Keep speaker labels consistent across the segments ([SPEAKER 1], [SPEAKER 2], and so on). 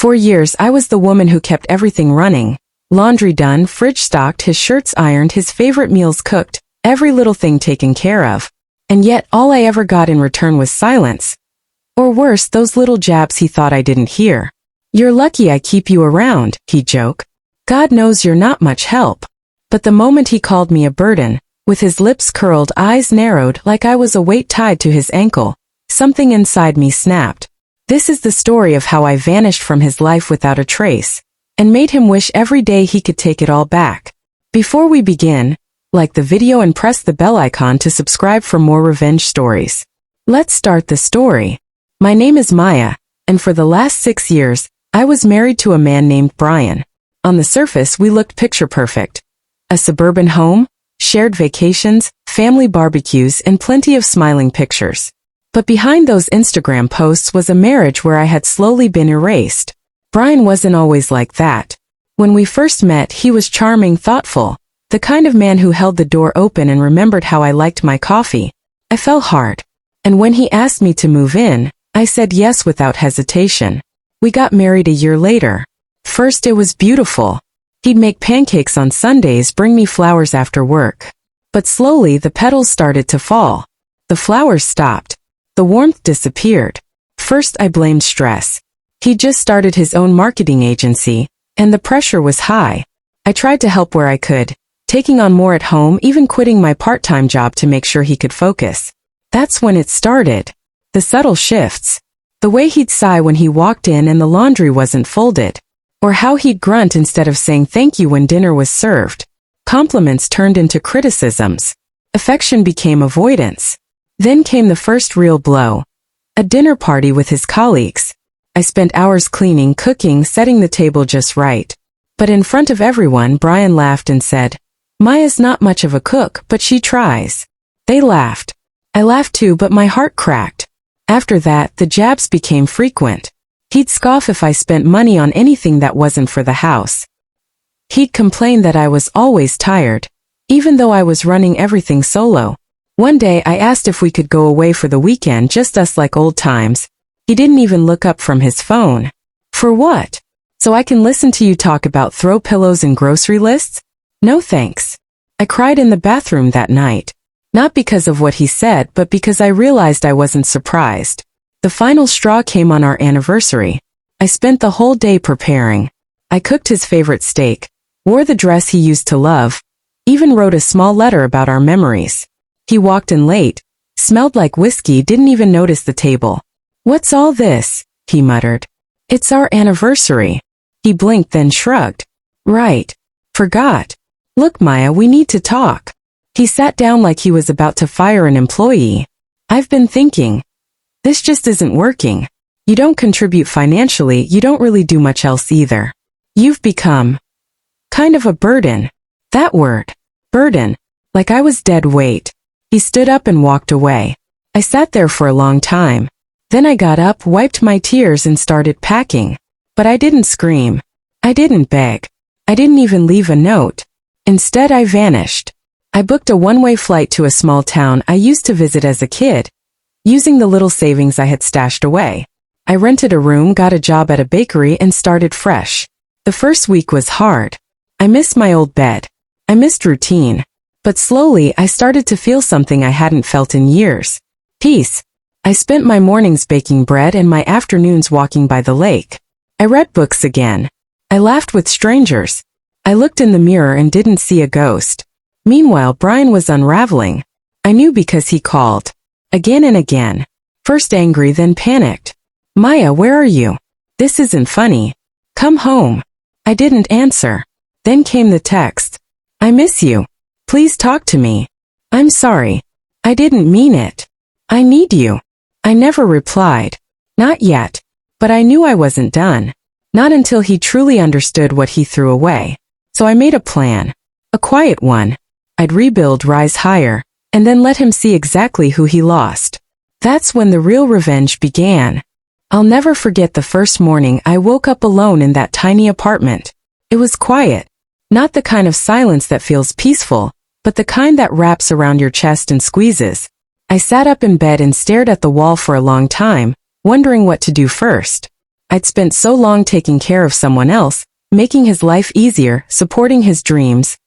[SPEAKER 1] For years I was the woman who kept everything running. Laundry done, fridge stocked, his shirts ironed, his favorite meals cooked, every little thing taken care of. And yet all I ever got in return was silence. Or worse, those little jabs he thought I didn't hear. "You're lucky I keep you around," he'd joke. "God knows you're not much help." But the moment he called me a burden, with his lips curled, eyes narrowed, like I was a weight tied to his ankle, something inside me snapped. This is the story of how I vanished from his life without a trace, and made him wish every day he could take it all back. Before we begin, like the video and press the bell icon to subscribe for more revenge stories. Let's start the story. My name is Maya, and for the last 6 years, I was married to a man named Brian. On the surface, we looked picture perfect. A suburban home, shared vacations, family barbecues, and plenty of smiling pictures. But behind those Instagram posts was a marriage where I had slowly been erased. Brian wasn't always like that. When we first met, he was charming, thoughtful, the kind of man who held the door open and remembered how I liked my coffee. I fell hard. And when he asked me to move in, I said yes without hesitation. We got married a year later. First it was beautiful. He'd make pancakes on Sundays, bring me flowers after work. But slowly the petals started to fall. The flowers stopped. The warmth disappeared. First I blamed stress. He'd just started his own marketing agency, and the pressure was high. I tried to help where I could, taking on more at home, even quitting my part-time job to make sure he could focus. That's when it started. The subtle shifts. The way he'd sigh when he walked in and the laundry wasn't folded. Or how he'd grunt instead of saying thank you when dinner was served. Compliments turned into criticisms. Affection became avoidance. Then came the first real blow. A dinner party with his colleagues. I spent hours cleaning, cooking, setting the table just right. But in front of everyone, Brian laughed and said, "Maya's not much of a cook, but she tries." They laughed. I laughed too, but my heart cracked. After that, the jabs became frequent. He'd scoff if I spent money on anything that wasn't for the house. He'd complain that I was always tired, even though I was running everything solo. One day I asked if we could go away for the weekend, just us like old times. He didn't even look up from his phone. "For what? So I can listen to you talk about throw pillows and grocery lists? No thanks." I cried in the bathroom that night. Not because of what he said, but because I realized I wasn't surprised. The final straw came on our anniversary. I spent the whole day preparing. I cooked his favorite steak, wore the dress he used to love, even wrote a small letter about our memories. He walked in late, smelled like whiskey, didn't even notice the table. "What's all this?" he muttered. "It's our anniversary." He blinked, then shrugged. "Right. Forgot. Look, Maya, we need to talk." He sat down like he was about to fire an employee. "I've been thinking. This just isn't working. You don't contribute financially, you don't really do much else either. You've become kind of a burden." That word. Burden. Like I was dead weight. He stood up and walked away. I sat there for a long time. Then I got up, wiped my tears, and started packing. But I didn't scream. I didn't beg. I didn't even leave a note. Instead, I vanished. I booked a one-way flight to a small town I used to visit as a kid, using the little savings I had stashed away. I rented a room, got a job at a bakery, and started fresh. The first week was hard. I missed my old bed. I missed routine. But slowly, I started to feel something I hadn't felt in years. Peace. I spent my mornings baking bread and my afternoons walking by the lake. I read books again. I laughed with strangers. I looked in the mirror and didn't see a ghost. Meanwhile, Brian was unraveling. I knew because he called. Again and again. First angry, then panicked. "Maya, where are you? This isn't funny. Come home." I didn't answer. Then came the text. "I miss you. Please talk to me. I'm sorry. I didn't mean it. I need you." I never replied. Not yet. But I knew I wasn't done. Not until he truly understood what he threw away. So I made a plan. A quiet one. I'd rebuild, rise higher, and then let him see exactly who he lost. That's when the real revenge began. I'll never forget the first morning I woke up alone in that tiny apartment. It was quiet. Not the kind of silence that feels peaceful, but the kind that wraps around your chest and squeezes. I sat up in bed and stared at the wall for a long time, wondering what to do first. I'd spent so long taking care of someone else, making his life easier, supporting his dreams.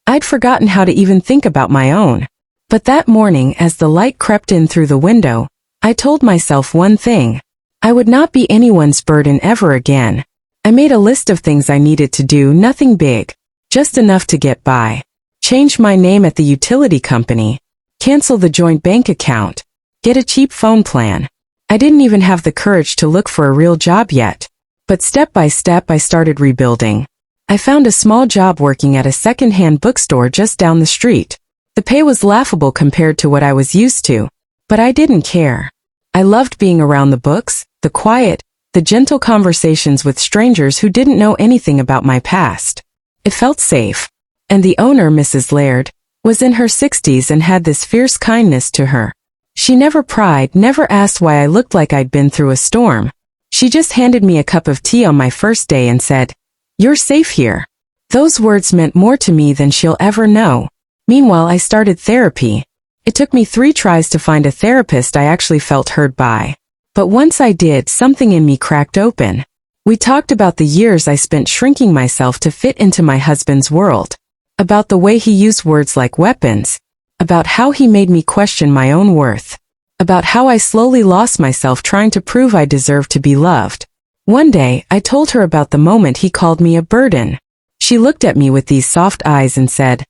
[SPEAKER 1] I'd forgotten how to even think about my own. But that morning, as the light crept in through the window, I told myself one thing. I would not be anyone's burden ever again. I made a list of things I needed to do, nothing big, just enough to get by. Change my name at the utility company, cancel the joint bank account, get a cheap phone plan. I didn't even have the courage to look for a real job yet. But step by step I started rebuilding. I found a small job working at a second-hand bookstore just down the street. The pay was laughable compared to what I was used to, but I didn't care. I loved being around the books, the quiet, the gentle conversations with strangers who didn't know anything about my past. It felt safe. And the owner, Mrs. Laird, was in her 60s and had this fierce kindness to her. She never pried, never asked why I looked like I'd been through a storm. She just handed me a cup of tea on my first day and said, "You're safe here." Those words meant more to me than she'll ever know. Meanwhile, I started therapy. It took me 3 tries to find a therapist I actually felt heard by. But once I did, something in me cracked open. We talked about the years I spent shrinking myself to fit into my husband's world. About the way he used words like weapons. About how he made me question my own worth. About how I slowly lost myself trying to prove I deserved to be loved. One day, I told her about the moment he called me a burden. She looked at me with these soft eyes and said,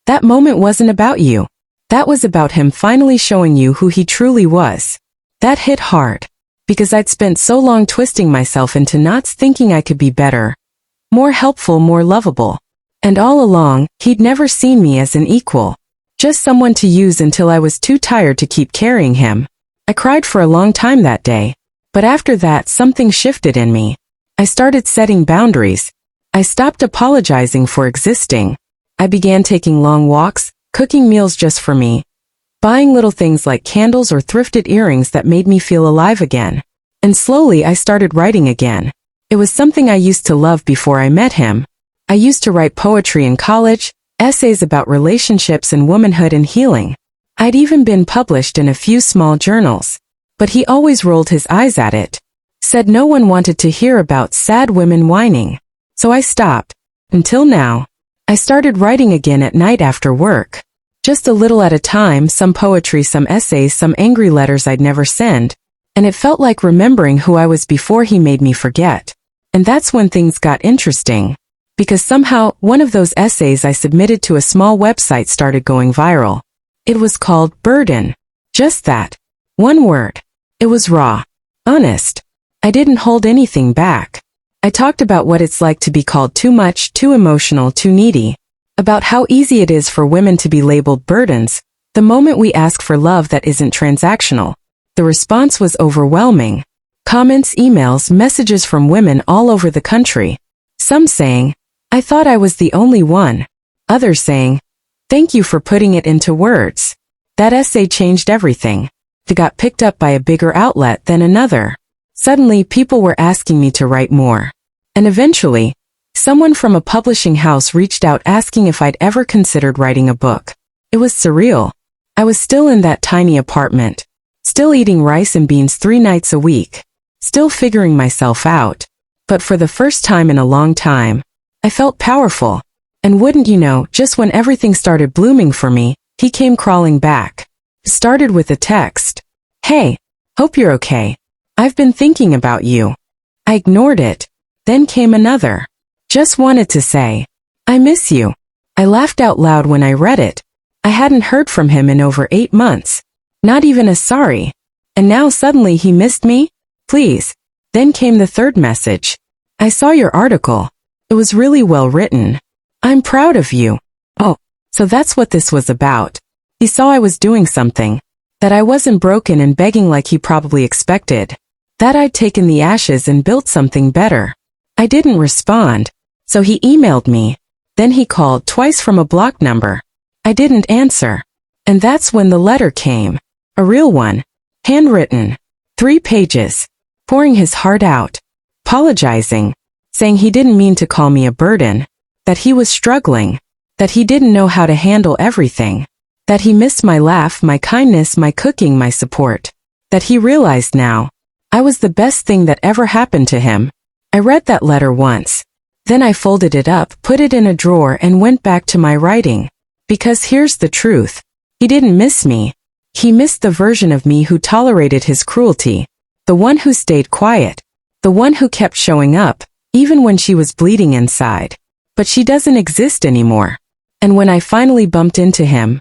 [SPEAKER 1] "That moment wasn't about you. That was about him finally showing you who he truly was." That hit hard. Because I'd spent so long twisting myself into knots thinking I could be better, more helpful, more lovable. And all along, he'd never seen me as an equal. Just someone to use until I was too tired to keep carrying him. I cried for a long time that day. But after that, something shifted in me. I started setting boundaries. I stopped apologizing for existing. I began taking long walks, cooking meals just for me, buying little things like candles or thrifted earrings that made me feel alive again. And slowly I started writing again. It was something I used to love before I met him. I used to write poetry in college, essays about relationships and womanhood and healing. I'd even been published in a few small journals. But he always rolled his eyes at it. Said no one wanted to hear about sad women whining. So I stopped. Until now. I started writing again at night after work. Just a little at a time, some poetry, some essays, some angry letters I'd never send. And it felt like remembering who I was before he made me forget. And that's when things got interesting. Because somehow, one of those essays I submitted to a small website started going viral. It was called Burden. Just that. One word. It was raw. Honest. I didn't hold anything back. I talked about what it's like to be called too much, too emotional, too needy. About how easy it is for women to be labeled burdens, the moment we ask for love that isn't transactional. The response was overwhelming. Comments, emails, messages from women all over the country. Some saying, "I thought I was the only one." Others saying, "Thank you for putting it into words." That essay changed everything. It got picked up by a bigger outlet, then another. Suddenly, people were asking me to write more. And eventually, someone from a publishing house reached out asking if I'd ever considered writing a book. It was surreal. I was still in that tiny apartment. Still eating rice and beans 3 nights a week. Still figuring myself out. But for the first time in a long time, I felt powerful. And wouldn't you know, just when everything started blooming for me, he came crawling back. Started with a text. "Hey, hope you're okay. I've been thinking about you." I ignored it. Then came another. "Just wanted to say, I miss you." I laughed out loud when I read it. I hadn't heard from him in over 8 months. Not even a sorry. And now suddenly he missed me? Please. Then came the third message. "I saw your article. It was really well written. I'm proud of you." Oh, so that's what this was about. He saw I was doing something. That I wasn't broken and begging like he probably expected. That I'd taken the ashes and built something better. I didn't respond. So he emailed me. Then he called twice from a blocked number. I didn't answer. And that's when the letter came. A real one. Handwritten. 3 pages. Pouring his heart out. Apologizing. Saying he didn't mean to call me a burden. That he was struggling. That he didn't know how to handle everything. That he missed my laugh, my kindness, my cooking, my support. That he realized now. I was the best thing that ever happened to him. I read that letter once. Then I folded it up, put it in a drawer, and went back to my writing. Because here's the truth. He didn't miss me. He missed the version of me who tolerated his cruelty. The one who stayed quiet. The one who kept showing up, even when she was bleeding inside. But she doesn't exist anymore. And when I finally bumped into him,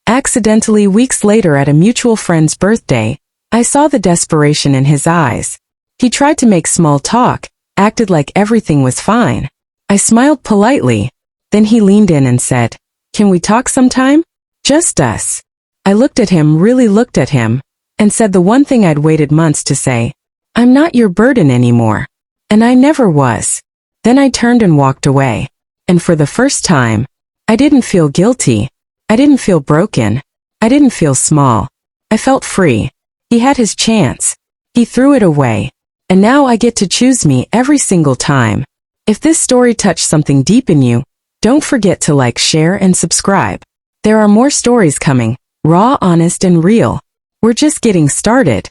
[SPEAKER 1] accidentally weeks later at a mutual friend's birthday, I saw the desperation in his eyes. He tried to make small talk, acted like everything was fine. I smiled politely. Then he leaned in and said, "Can we talk sometime? Just us." I looked at him, really looked at him, and said the one thing I'd waited months to say, "I'm not your burden anymore." And I never was. Then I turned and walked away. And for the first time, I didn't feel guilty. I didn't feel broken. I didn't feel small. I felt free. He had his chance. He threw it away. And now I get to choose me every single time. If this story touched something deep in you, don't forget to like, share, and subscribe. There are more stories coming, raw, honest, and real. We're just getting started.